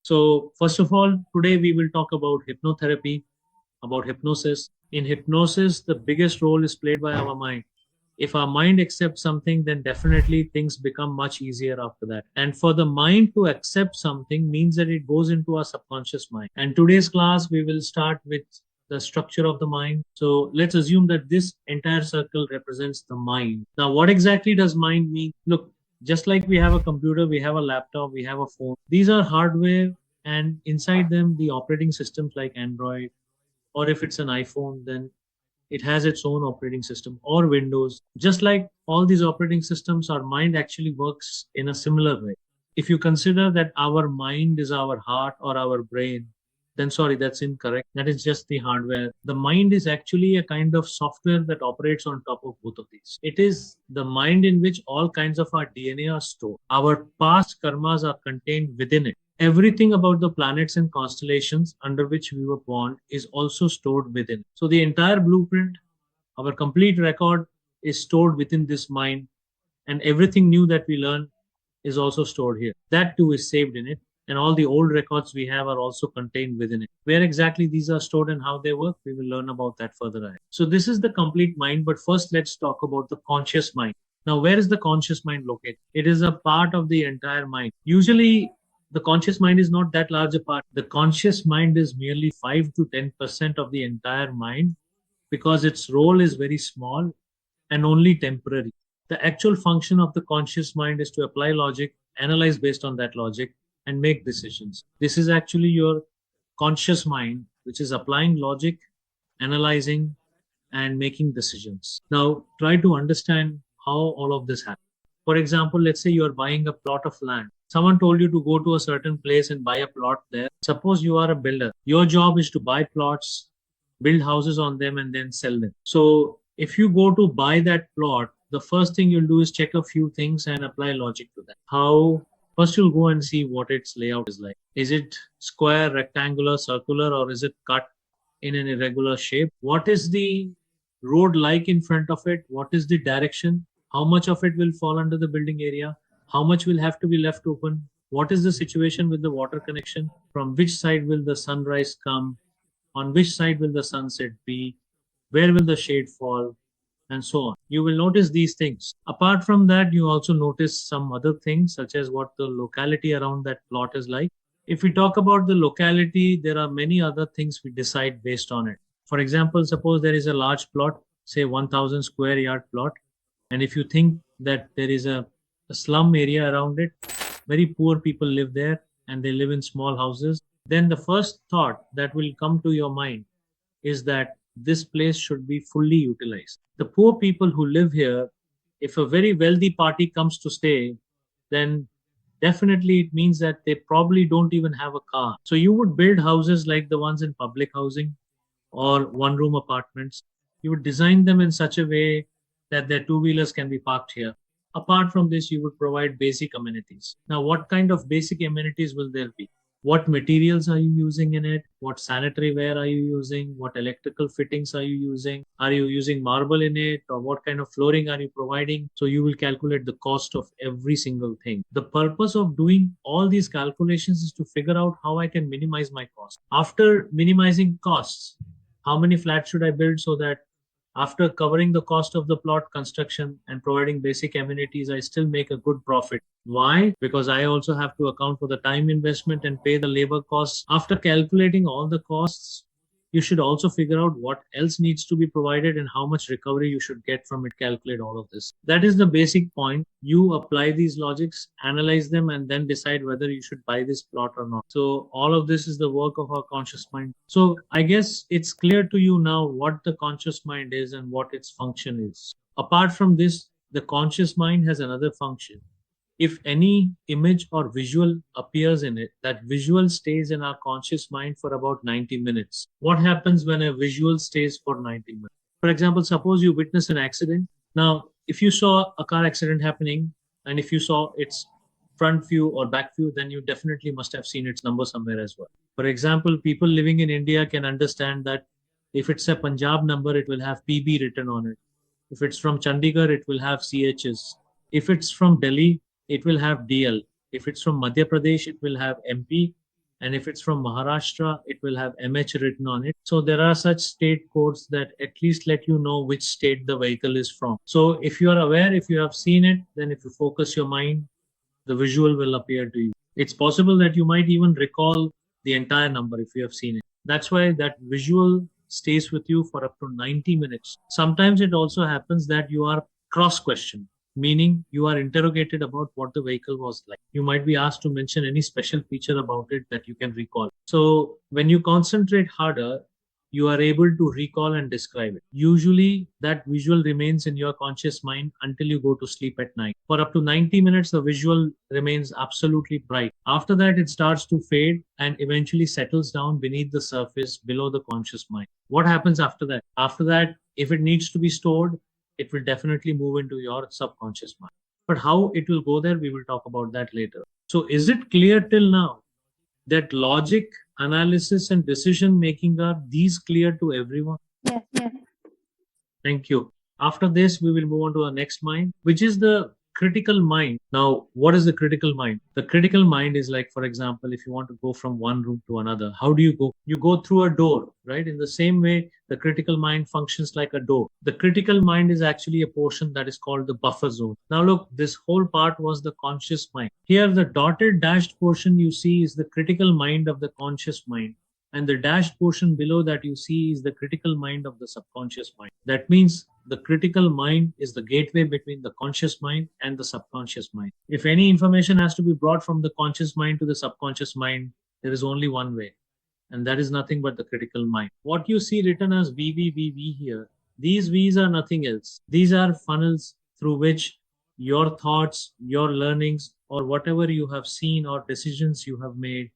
So, first of all, today we will talk about hypnotherapy, about hypnosis. In hypnosis, the biggest role is played by our mind. If our mind accepts something, then definitely things become much easier after that. And for the mind to accept something means that it goes into our subconscious mind. And today's class, we will start with the structure of the mind. So let's assume that this entire circle represents the mind. Now, what exactly does mind mean? Look, just like we have a computer, we have a laptop, we have a phone. These are hardware, and inside them, the operating systems like Android, or if it's an iPhone, then it has its own operating system, or Windows. Just like all these operating systems, our mind actually works in a similar way. If you consider that our mind is our heart or our brain, then sorry, that's incorrect. That is just the hardware. The mind is actually a kind of software that operates on top of both of these. It is the mind in which all kinds of our DNA are stored. Our past karmas are contained within it. Everything about the planets and constellations under which we were born is also stored within. So the entire blueprint, our complete record, is stored within this mind, and everything new that we learn is also stored here. That too is saved in it, and all the old records we have are also contained within it. Where exactly these are stored and how they work, we will learn about that further ahead. So this is the complete mind, but first let's talk about the conscious mind. Now, where is the conscious mind located? It is a part of the entire mind. Usually, the conscious mind is not that large a part. The conscious mind is merely 5 to 10% of the entire mind because its role is very small and only temporary. The actual function of the conscious mind is to apply logic, analyze based on that logic, and make decisions. This is actually your conscious mind, which is applying logic, analyzing, and making decisions. Now, try to understand how all of this happens. For example, let's say you are buying a plot of land. Someone told you to go to a certain place and buy a plot there. Suppose you are a builder. Your job is to buy plots, build houses on them, and then sell them. So, if you go to buy that plot, the first thing you'll do is check a few things and apply logic to that. How First, you'll go and see what its layout is like. Is it square, rectangular, circular, or is it cut in an irregular shape? What is the road like in front of it? What is the direction? How much of it will fall under the building area? How much will have to be left open? What is the situation with the water connection? From which side will the sunrise come? On which side will the sunset be? Where will the shade fall? And so on. You will notice these things. Apart from that, you also notice some other things, such as what the locality around that plot is like. If we talk about the locality, there are many other things we decide based on it. For example, suppose there is a large plot, say 1000 square yard plot, and if you think that there is a slum area around it, very poor people live there and they live in small houses, then the first thought that will come to your mind is that this place should be fully utilized. The poor people who live here, if a very wealthy party comes to stay, then definitely it means that they probably don't even have a car. So you would build houses like the ones in public housing or one room apartments. You would design them in such a way that their two wheelers can be parked here. Apart from this, you would provide basic amenities. Now, what kind of basic amenities will there be? What materials are you using in it? What sanitary ware are you using? What electrical fittings are you using? Are you using marble in it? Or what kind of flooring are you providing? So you will calculate the cost of every single thing. The purpose of doing all these calculations is to figure out how I can minimize my cost. After minimizing costs, how many flats should I build so that after covering the cost of the plot construction and providing basic amenities, I still make a good profit. Why? Because I also have to account for the time investment and pay the labor costs. After calculating all the costs, you should also figure out what else needs to be provided and how much recovery you should get from it. Calculate all of this. That is the basic point. You apply these logics, analyze them, and then decide whether you should buy this plot or not. So all of this is the work of our conscious mind. So I guess it's clear to you now what the conscious mind is and what its function is. Apart from this, the conscious mind has another function. If any image or visual appears in it, that visual stays in our conscious mind for about 90 minutes. What happens when a visual stays for 90 minutes? For example, suppose you witness an accident. Now, if you saw a car accident happening and if you saw its front view or back view, then you definitely must have seen its number somewhere as well. For example, people living in India can understand that if it's a Punjab number, it will have PB written on it. If it's from Chandigarh, it will have CHs. If it's from Delhi, it will have DL. If it's from Madhya Pradesh, it will have MP. And if it's from Maharashtra, it will have MH written on it. So there are such state codes that at least let you know which state the vehicle is from. So if you are aware, if you have seen it, then if you focus your mind, the visual will appear to you. It's possible that you might even recall the entire number if you have seen it. That's why that visual stays with you for up to 90 minutes. Sometimes it also happens that you are cross questioned, meaning you are interrogated about what the vehicle was like. You might be asked to mention any special feature about it that you can recall. So when you concentrate harder, you are able to recall and describe it. Usually, that visual remains in your conscious mind until you go to sleep at night. For up to 90 minutes, the visual remains absolutely bright. After that, it starts to fade and eventually settles down beneath the surface below the conscious mind. What happens after that? After that, if it needs to be stored, it will definitely move into your subconscious mind. But how it will go there, we will talk about that later. So, is it clear till now that logic, analysis, and decision making are these clear to everyone? Yes, yes. Thank you. After this, we will move on to our next mind, which is the critical mind. Now, what is the critical mind? The critical mind is like, for example, if you want to go from one room to another, how do you go? You go through a door, right? In the same way, the critical mind functions like a door. The critical mind is actually a portion that is called the buffer zone. Now, look, this whole part was the conscious mind. Here, the dotted dashed portion you see is the critical mind of the conscious mind. And the dashed portion below that you see is the critical mind of the subconscious mind. That means the critical mind is the gateway between the conscious mind and the subconscious mind. If any information has to be brought from the conscious mind to the subconscious mind, there is only one way, and that is nothing but the critical mind. What you see written as VVVV here, these V's are nothing else. These are funnels through which your thoughts, your learnings, or whatever you have seen or decisions you have made,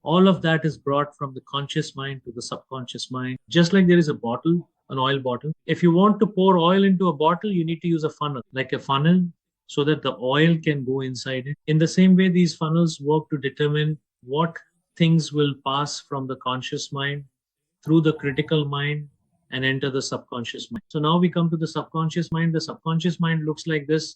all of that is brought from the conscious mind to the subconscious mind. Just like there is a bottle, an oil bottle. If you want to pour oil into a bottle, you need to use a funnel, like a funnel, so that the oil can go inside it. In the same way, these funnels work to determine what things will pass from the conscious mind through the critical mind and enter the subconscious mind. So now we come to the subconscious mind. The subconscious mind looks like this,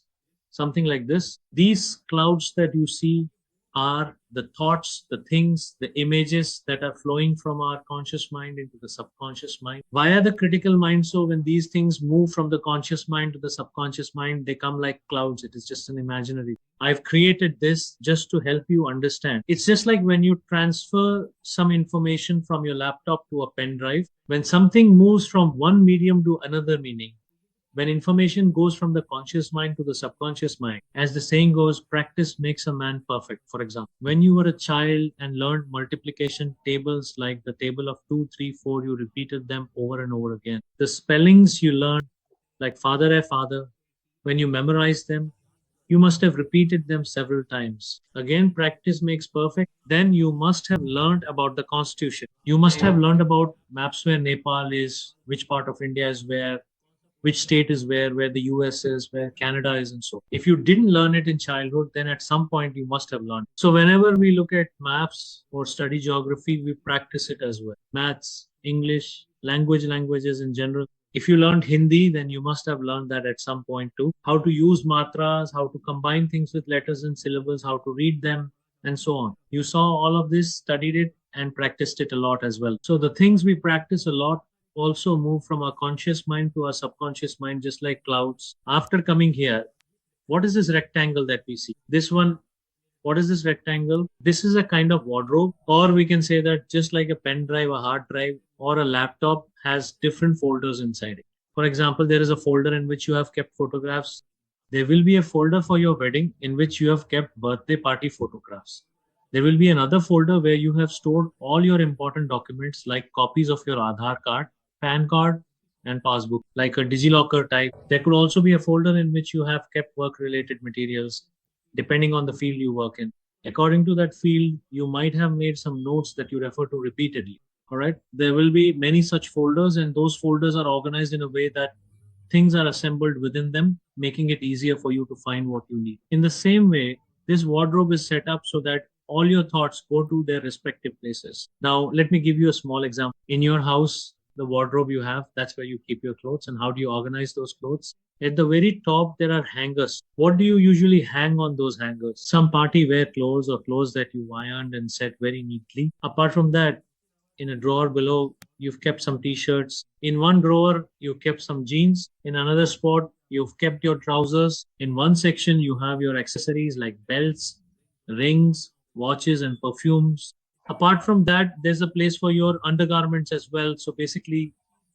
something like this. These clouds that you see are the thoughts, the things, the images that are flowing from our conscious mind into the subconscious mind via the critical mind. So when these things move from the conscious mind to the subconscious mind, they come like clouds. It is just an imaginary. I've created this just to help you understand. It's just like when you transfer some information from your laptop to a pen drive. When something moves from one medium to another meaning, when information goes from the conscious mind to the subconscious mind, as the saying goes, practice makes a man perfect. For example, when you were a child and learned multiplication tables like the table of 2, 3, 4, you repeated them over and over again. The spellings you learned, like father a father, when you memorized them, you must have repeated them several times. Again, practice makes perfect. Then you must have learned about the constitution. You must have learned about maps where Nepal is, which part of India is where, which state is where the US is, where Canada is, and so. If you didn't learn it in childhood, then at some point you must have learned. So whenever we look at maps or study geography, we practice it as well. Maths, English, languages in general. If you learned Hindi, then you must have learned that at some point too. How to use matras, how to combine things with letters and syllables, how to read them, and so on. You saw all of this, studied it, and practiced it a lot as well. So the things we practice a lot also move from our conscious mind to our subconscious mind, just like clouds. After coming here, what is this rectangle that we see? This one, what is this rectangle? This is a kind of wardrobe, or we can say that just like a pen drive, a hard drive, or a laptop has different folders inside it. For example, there is a folder in which you have kept photographs. There will be a folder for your wedding in which you have kept birthday party photographs. There will be another folder where you have stored all your important documents like copies of your Aadhaar card, PAN card, and passbook, like a DigiLocker type. There could also be a folder in which you have kept work related materials, depending on the field you work in. According to that field, you might have made some notes that you refer to repeatedly. All right. There will be many such folders, and those folders are organized in a way that things are assembled within them, making it easier for you to find what you need. In the same way, this wardrobe is set up so that all your thoughts go to their respective places. Now, let me give you a small example. In your house, the wardrobe you have, that's where you keep your clothes. And how do you organize those clothes? At the very top, there are hangers. What do you usually hang on those hangers? Some party wear clothes or clothes that you ironed and set very neatly. Apart from that, in a drawer below, you've kept some t-shirts. In one drawer, you've kept some jeans. In another spot, you've kept your trousers. In one section, you have your accessories like belts, rings, watches, and perfumes. Apart from that, there's a place for your undergarments as well. So basically,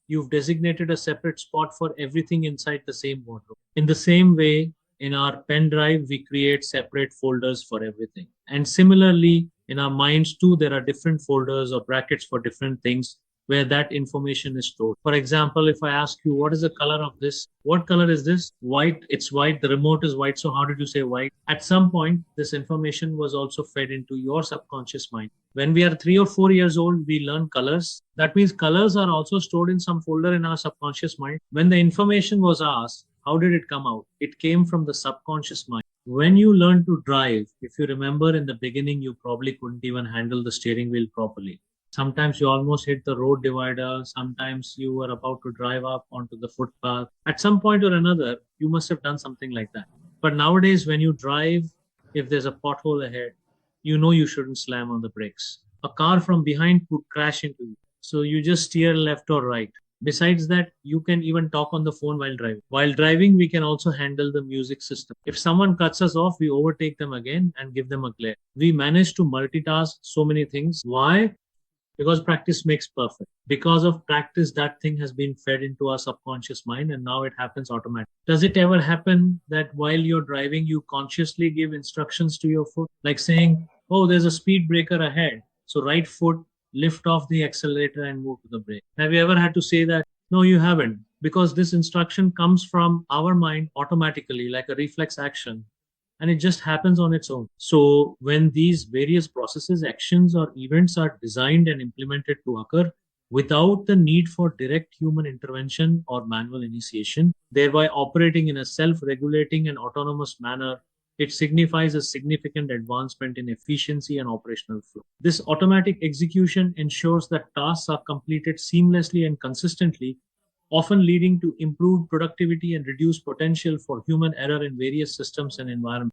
you've designated a separate spot for everything inside the same wardrobe. In the same way, in our pen drive, we create separate folders for everything. And similarly, in our minds too, there are different folders or brackets for different things where that information is stored. For example, if I ask you, what is the color of this? What color is this? White. It's white. The remote is white. So how did you say white? At some point, this information was also fed into your subconscious mind. When we are 3 or 4 years old, we learn colors. That means colors are also stored in some folder in our subconscious mind. When the information was asked, how did it come out? It came from the subconscious mind. When you learn to drive, if you remember in the beginning, you probably couldn't even handle the steering wheel properly. Sometimes you almost hit the road divider. Sometimes you were about to drive up onto the footpath. At some point or another, you must have done something like that. But nowadays, when you drive, if there's a pothole ahead, you know you shouldn't slam on the brakes. A car from behind could crash into you. So you just steer left or right. Besides that, you can even talk on the phone while driving. While driving, we can also handle the music system. If someone cuts us off, we overtake them again and give them a glare. We manage to multitask so many things. Why? Because practice makes perfect. Because of practice, that thing has been fed into our subconscious mind and now it happens automatically. Does it ever happen that while you're driving, you consciously give instructions to your foot, like saying, oh, there's a speed breaker ahead. So, right foot, lift off the accelerator and move to the brake. Have you ever had to say that? No, you haven't. Because this instruction comes from our mind automatically, like a reflex action, and it just happens on its own. So when these various processes, actions, or events are designed and implemented to occur without the need for direct human intervention or manual initiation, thereby operating in a self-regulating and autonomous manner, it signifies a significant advancement in efficiency and operational flow. This automatic execution ensures that tasks are completed seamlessly and consistently, often leading to improved productivity and reduced potential for human error in various systems and environments.